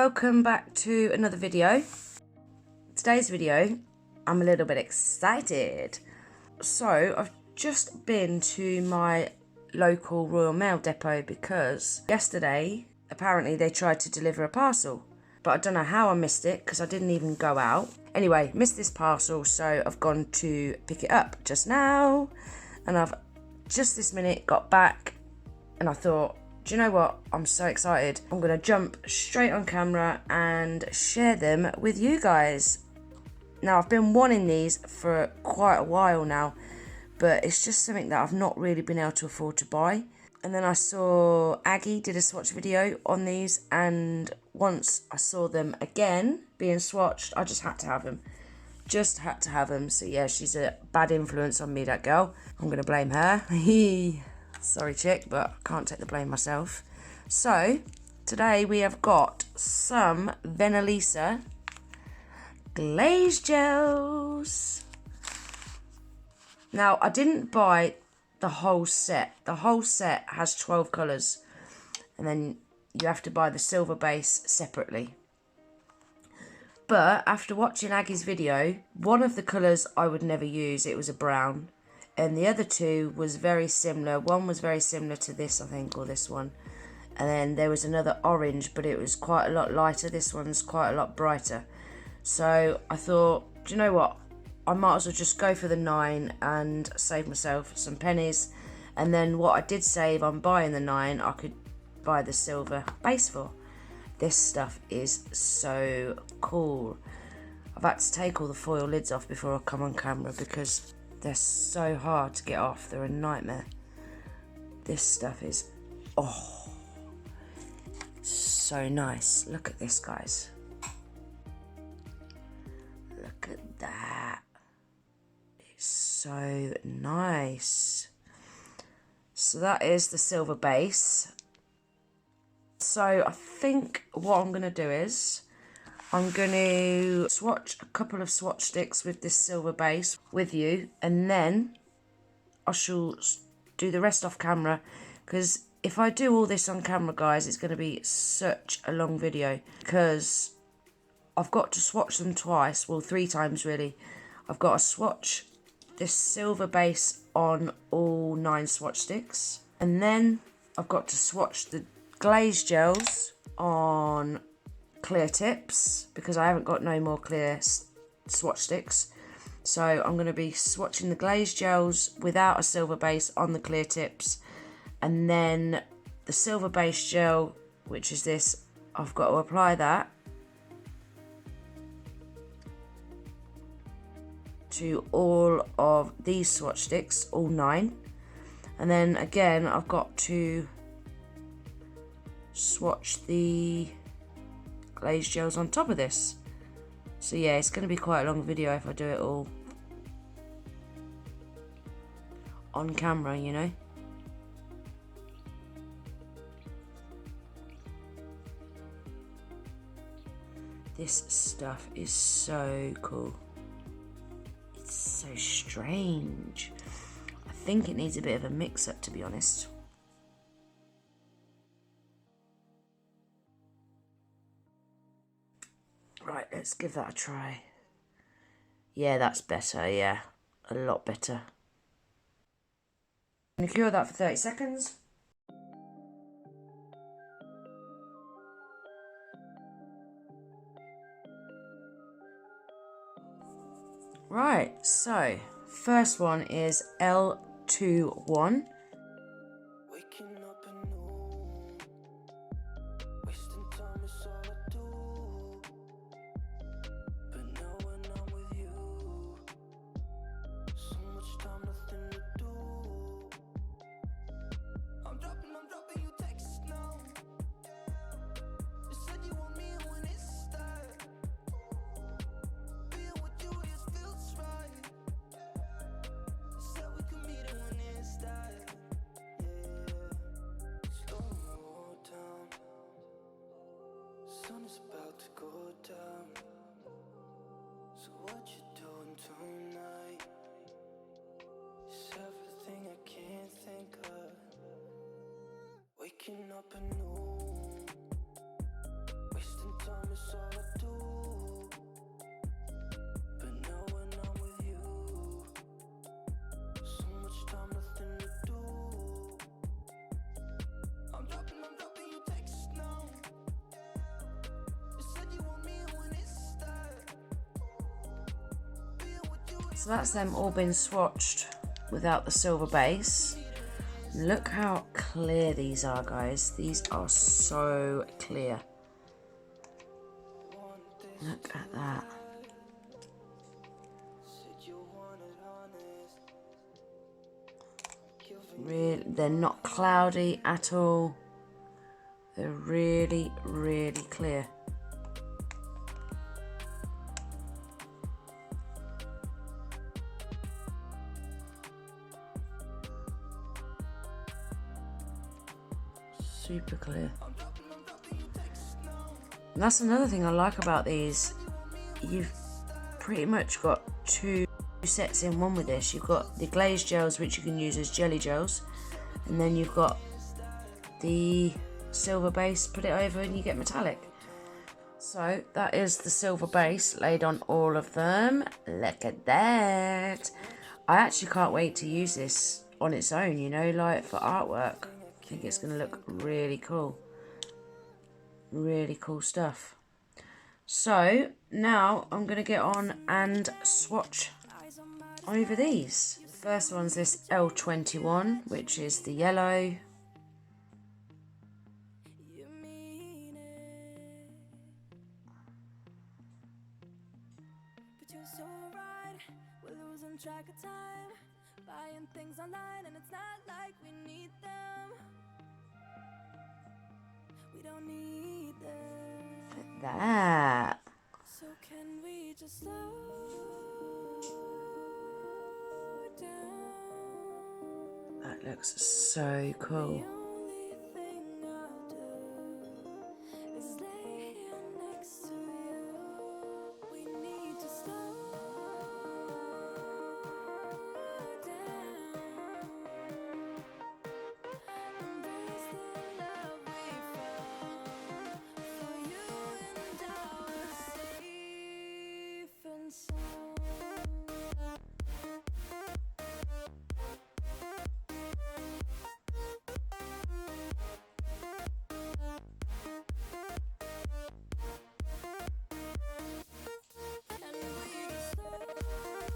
welcome back to another video. Today's video, I'm a little bit excited. So I've just been to my local Royal Mail depot because yesterday apparently they tried to deliver a parcel, but I don't know how I missed it because I didn't even go out. Anyway, missed this parcel, so I've gone to pick it up just now, and I've just this minute got back and I thought, do you know what? I'm so excited. I'm going to jump straight on camera and share them with you guys. Now, I've been wanting these for quite a while now, but it's just something that I've not really been able to afford to buy. And then I saw Aggie did a swatch video on these, and once I saw them again being swatched, I just had to have them. Just had to have them. So yeah, she's a bad influence on me, that girl. I'm going to blame her. Sorry chick, but I can't take the blame myself. So today we have got some Venalisa Glaze Gels. Now, I didn't buy the whole set. The whole set has 12 colours, and then you have to buy the silver base separately. But after watching Aggie's video, one of the colours I would never use. It was a brown, and the other two was very similar. One was very similar to this, I think, or this one. And then there was another orange, but it was quite a lot lighter. This one's quite a lot brighter. So I thought, do you know what? I might as well just go for the 9 and save myself some pennies. And then what I did save on buying the 9, I could buy the silver base for. This stuff is so cool. I've had to take all the foil lids off before I come on camera because they're so hard to get off. They're a nightmare. This stuff is, oh, so nice. Look at this, guys. Look at that. It's so nice. So that is the silver base. So I think what I'm going to do is I'm going to swatch a couple of swatch sticks with this silver base with you, and then I shall do the rest off camera, because if I do all this on camera, guys, it's going to be such a long video because I've got to swatch them twice, well 3 times really. I've got to swatch this silver base on all 9 swatch sticks, and then I've got to swatch the glaze gels on clear tips because I haven't got no more clear swatch sticks. So I'm going to be swatching the glaze gels without a silver base on the clear tips, and then the silver base gel, which is this, I've got to apply that to all of these swatch sticks, all 9, and then again I've got to swatch the glaze gels on top of this. So yeah, it's going to be quite a long video if I do it all on camera, you know. This stuff is so cool. It's so strange. I think it needs a bit of a mix-up, to be honest. Right, let's give that a try. Yeah, that's better, yeah. A lot better. I'm going to cure that for 30 seconds. Right, so first one is L21. Sun's about to go down, so what you doing tonight? It's everything I can't think of. Waking up anew, wasting time. promise all I do. But now when I'm with you, so much time, nothing to do. I'm dropping you texts now. You said you want me when it's that. Being with you. So that's them all been swatched without the silver base. Look how clear these are, guys. These are so clear. Look at that. Really, they're not cloudy at all. They're really, really clear. Super clear. And that's another thing I like about these. You've pretty much got two sets in one with this. You've got the glaze gels, which you can use as jelly gels, and then you've got the silver base, put it over and you get metallic. So that is the silver base laid on all of them. Look at that. I actually can't wait to use this on its own, you know, like for artwork. I think it's going to look really cool. Really cool stuff. So now I'm going to get on and swatch over these. First one's this L21, which is the yellow. Track of time, buying things online, and it's not like we need them. We don't need them. Look at that. So can we just slow down? That looks so cool. The only thing I'll do is lay here next to you. We need to slow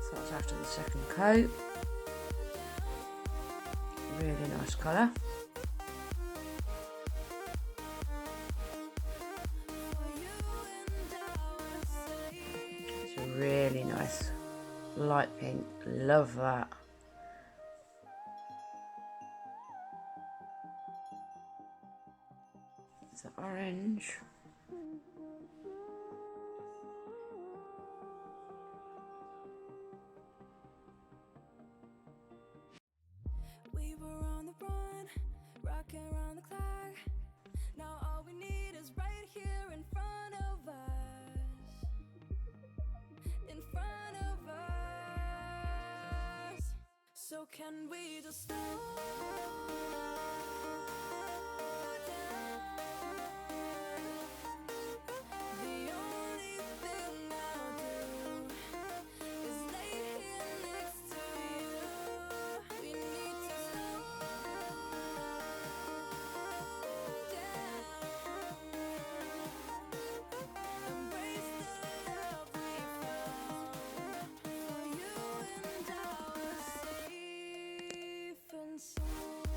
So that's after the second coat. Really nice colour. It's a really nice light pink. Love that. It's an orange. We were on the run, rocking around the clock. Now all we need is right here in front of us. In front of us. So can we just slow down? The only thing I'll do is lay here next to you. We need to slow down. Embrace the love we found. For you and I are safe and sound.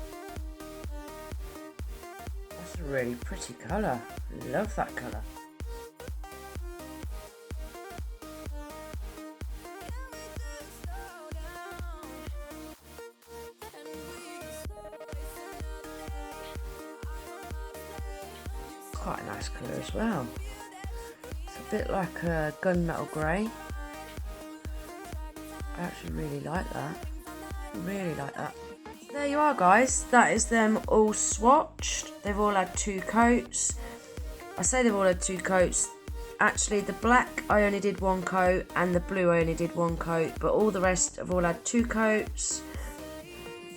That's a really pretty colour. Love that colour. Can we just slow down? And we just waste another day. I don't wanna stay. It's quite a nice colour as well. It's a bit like a gunmetal grey. I actually really like that. Really like that. There you are, guys. That is them all swatched. They've all had 2 coats. I say they've all had 2 coats. Actually, the black I only did 1 coat and the blue I only did 1 coat, but all the rest have all had 2 coats.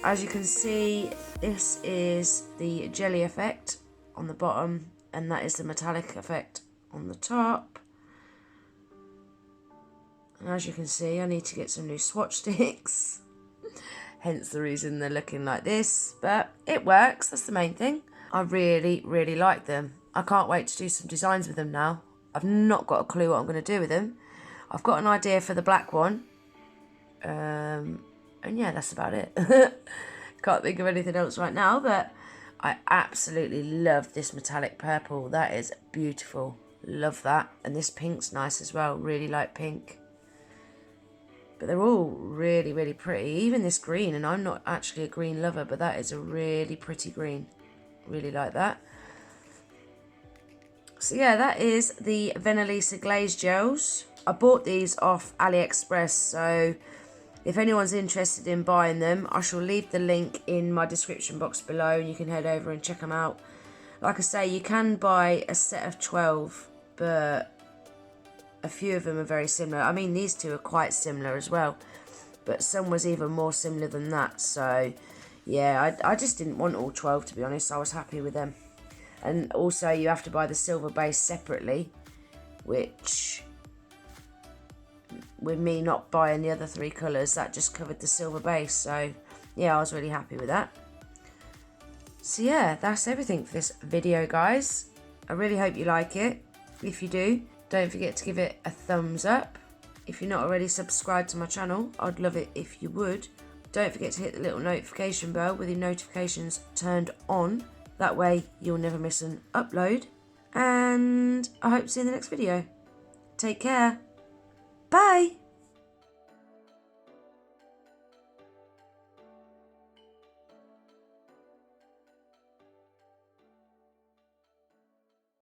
As you can see, this is the jelly effect on the bottom and that is the metallic effect on the top. And as you can see, I need to get some new swatch sticks. Hence the reason they're looking like this. But it works, that's the main thing. I really, really like them. I can't wait to do some designs with them now. I've not got a clue what I'm going to do with them. I've got an idea for the black one. And yeah, that's about it. Can't think of anything else right now, but I absolutely love this metallic purple. That is beautiful. Love that. And this pink's nice as well. Really like pink. But they're all really, really pretty. Even this green, and I'm not actually a green lover, but that is a really pretty green. Really like that. So yeah, that is the Venalisa Glaze Gels. I bought these off Aliexpress, so if anyone's interested in buying them, I shall leave the link in my description box below and you can head over and check them out. Like I say, you can buy a set of 12, but a few of them are very similar. I mean, these two are quite similar as well, but some was even more similar than that. So yeah, I just didn't want all 12, to be honest. I was happy with them. And also you have to buy the silver base separately, which, with me not buying the other 3 colours, that just covered the silver base. So yeah, I was really happy with that. So yeah, that's everything for this video, guys. I really hope you like it. If you do, don't forget to give it a thumbs up. If you're not already subscribed to my channel, I'd love it if you would. Don't forget to hit the little notification bell with your notifications turned on. That way you'll never miss an upload. And I hope to see you in the next video. Take care. Bye.